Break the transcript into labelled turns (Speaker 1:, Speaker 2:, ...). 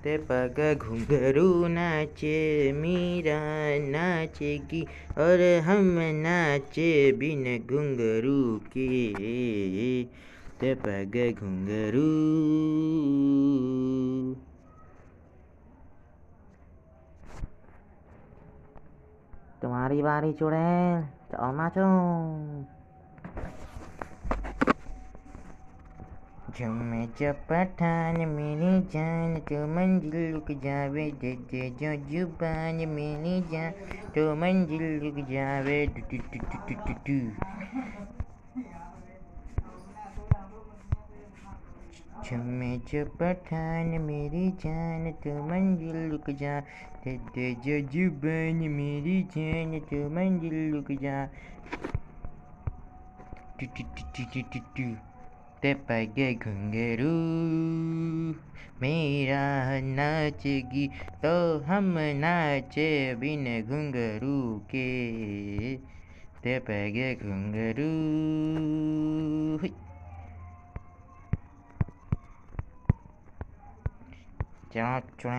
Speaker 1: ते पग घुंघरू नाचे मीरा नाचेगी और हम नाचे बिन घुंघरू के ते पग घुंघरू। तुम्हारी बारी चुड़ैल, चलो नाचो। झूमे जो पठान मेरी जान तो मंजिल रुक जावे, दे दे जो जुबान मेरी जान तो मंजिल रुक जावे। Do do do do do do. झूमे जो पठान मेरी जान तो मंजिल रुक जा, दे दे जो जुबान मेरी जान तो मंजिल रुक जा। Do do do do do do. ते पग घुंघरू मेरा नाचेगी तो हम नाचे बिन घुंघरू के ते पग घुंघरू। चलो चुड़ैल।